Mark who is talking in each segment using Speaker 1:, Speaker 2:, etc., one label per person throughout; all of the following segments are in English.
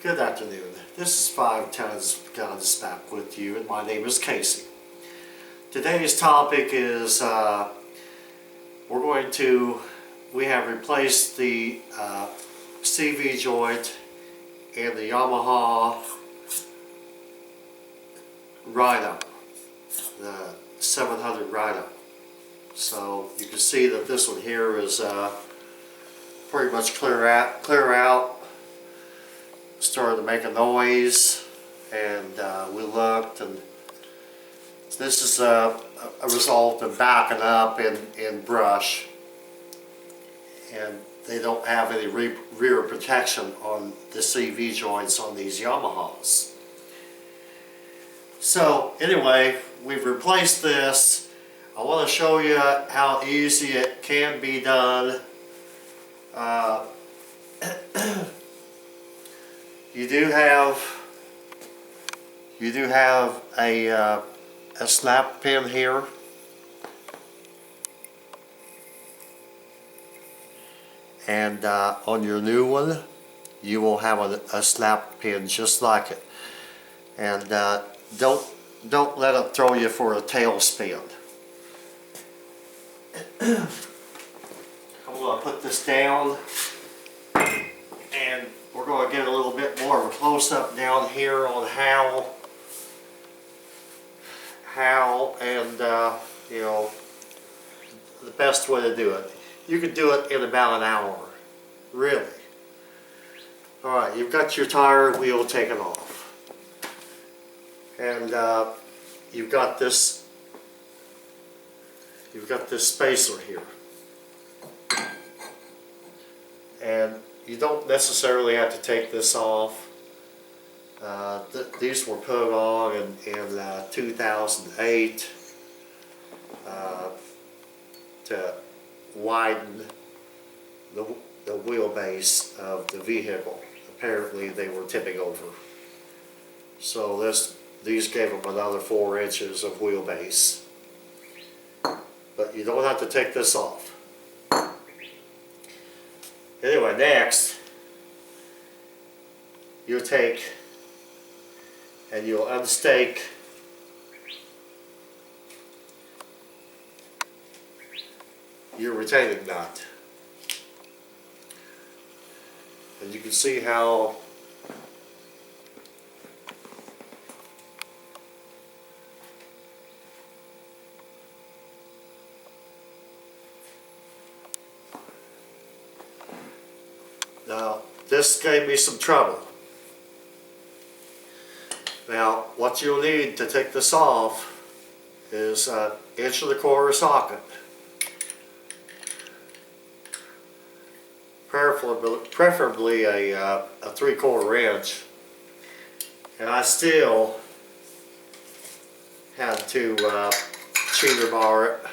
Speaker 1: Good afternoon. This is 5 Tons Guns back with you, and my name is Casey. Today's topic is we have replaced the CV joint in the Yamaha Rhino, the 700 Rhino. So you can see that this one here is pretty much clear out. Started to make a noise, and we looked, and this is a result of backing up in brush, and they don't have any rear protection on the CV joints on these Yamahas. So anyway, we've replaced this. I want to show you how easy it can be done. You do have a snap pin here, and on your new one you will have a snap pin just like it. And don't let it throw you for a tailspin. I'm going to put this down, and we're going to get a little bit more of a close-up down here on how and you know, the best way to do it. You can do it in about an hour, really. Alright, you've got your tire wheel taken off, and you've got this spacer here, and you don't necessarily have to take this off. These were put on in 2008 to widen the wheelbase of the vehicle. Apparently they were tipping over. So these gave them another 4 inches of wheelbase. But you don't have to take this off. Anyway, next, you'll take and you'll unstake your retaining nut. And you can see how now this gave me some trouble. Now, what you'll need to take this off is an 1¼ socket, preferably a 3/4 inch, and I still had to cheater bar it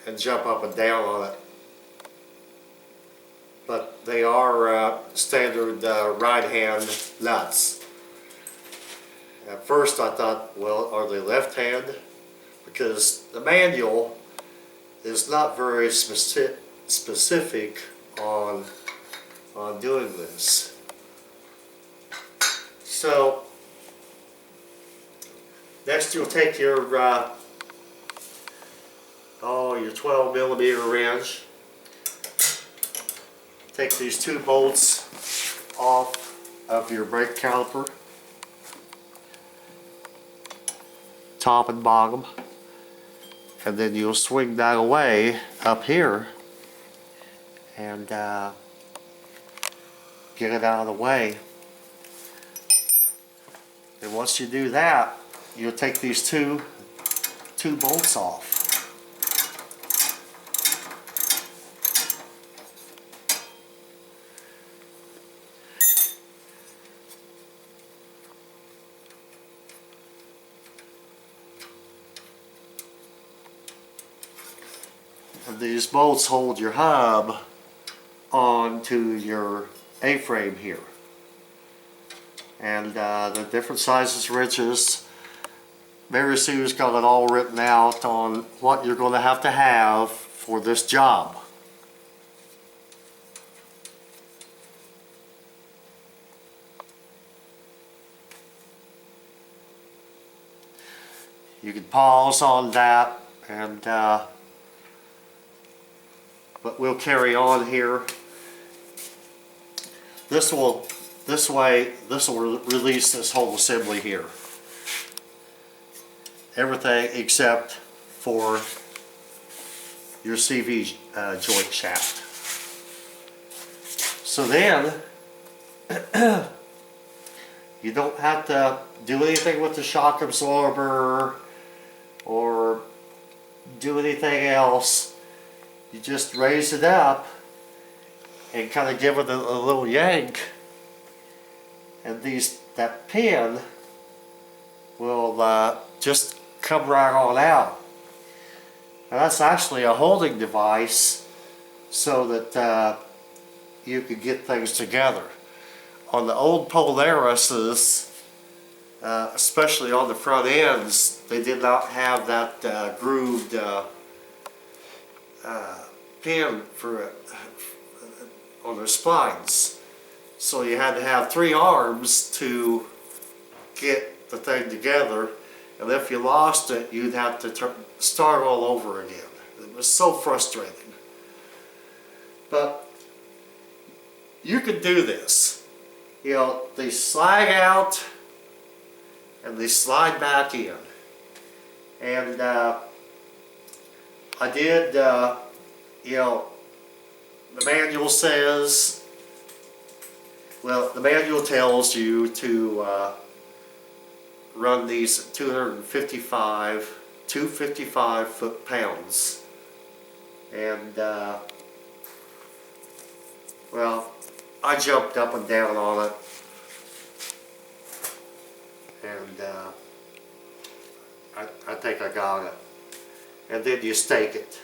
Speaker 1: and jump up and down on it. But they are standard right-hand nuts. At first I thought, well, are they left-hand? Because the manual is not very specific on doing this. So next you'll take your 12mm wrench. Take these 2 bolts off of your brake caliper, top and bottom, and then you'll swing that away up here and get it out of the way. And once you do that, you'll take these two bolts off. And these bolts hold your hub onto your A-frame here. And the different sizes wrenches. Very soon's got it all written out on what you're going to have for this job. You can pause on that, and but we'll carry on here. This will release this whole assembly here. Everything except for your CV joint shaft. So then you don't have to do anything with the shock absorber or do anything else. You just raise it up and kind of give it a little yank, and that pin will just come right on out. Now that's actually a holding device so that you could get things together. On the old Polaris's, especially on the front ends, they did not have that grooved pin on their spines. So you had to have 3 arms to get the thing together, and if you lost it, you'd have to start all over again. It was so frustrating. But you can do this. You know, they slide out and they slide back in. And I did, you know, the manual says, well, the manual tells you to run these 255 foot-pounds. And, well, I jumped up and down on it. And I think I got it. And then you stake it.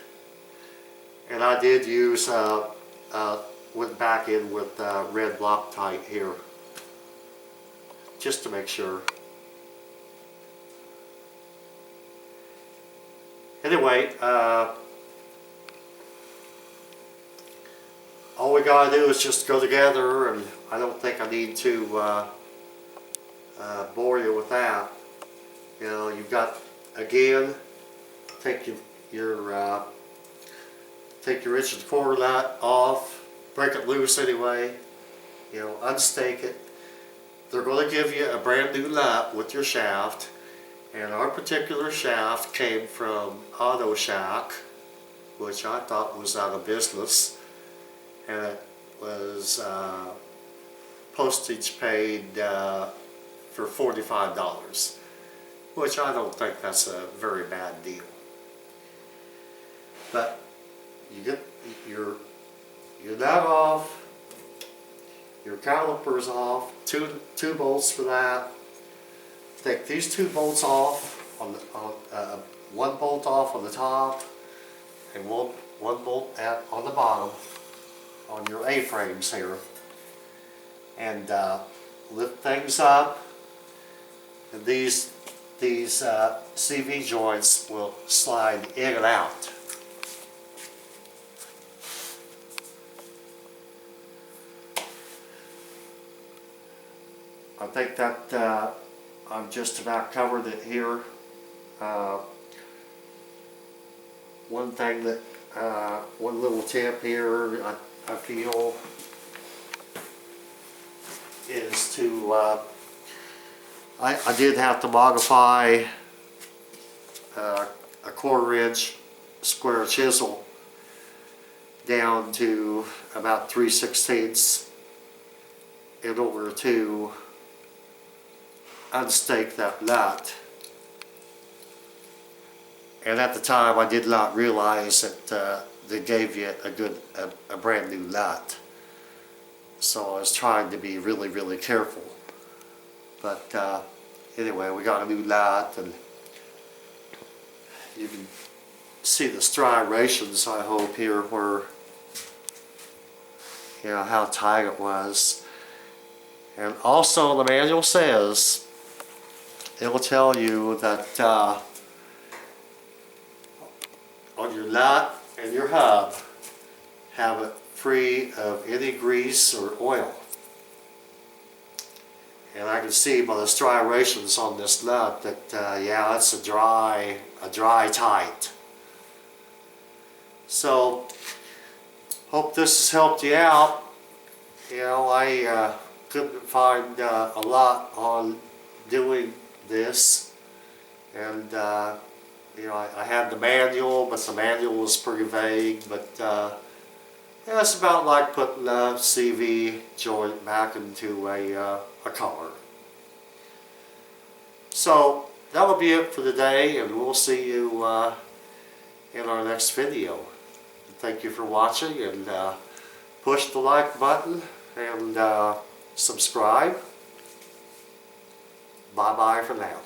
Speaker 1: And I did use, went back in with red Loctite here, just to make sure. Anyway, all we gotta do is just go together, and I don't think I need to bore you with that. You know, you've got, again, take your rigid core nut off, break it loose anyway, you know, unstake it. They're going to give you a brand new nut with your shaft, and our particular shaft came from Auto Shack, which I thought was out of business, and it was postage paid for $45, which I don't think that's a very bad deal. But you get your nut off, your calipers off, two bolts for that. Take these 2 bolts off, one bolt off on the top, and one bolt on the bottom on your A-frames here, and lift things up, and these CV joints will slide in and out. I think that I've just about covered it here. One thing that, one little tip here I feel is to, I did have to modify a 1/4-inch square chisel down to about 3/16 in order to unstake that nut. And at the time I did not realize that they gave you a brand new nut. So I was trying to be really, really careful. But anyway, we got a new nut, and you can see the striations, I hope, here, where, you know, how tight it was. And also the manual says, it will tell you that on your nut and your hub, have it free of any grease or oil. And I can see by the striations on this nut that yeah, it's a dry tight. So hope this has helped you out. You know, I couldn't find a lot on doing this, and you know, I had the manual, but the manual was pretty vague. But yeah, it's about like putting a CV joint back into a car. So that'll be it for today, and we'll see you in our next video. Thank you for watching, and push the like button and subscribe. Bye bye for now.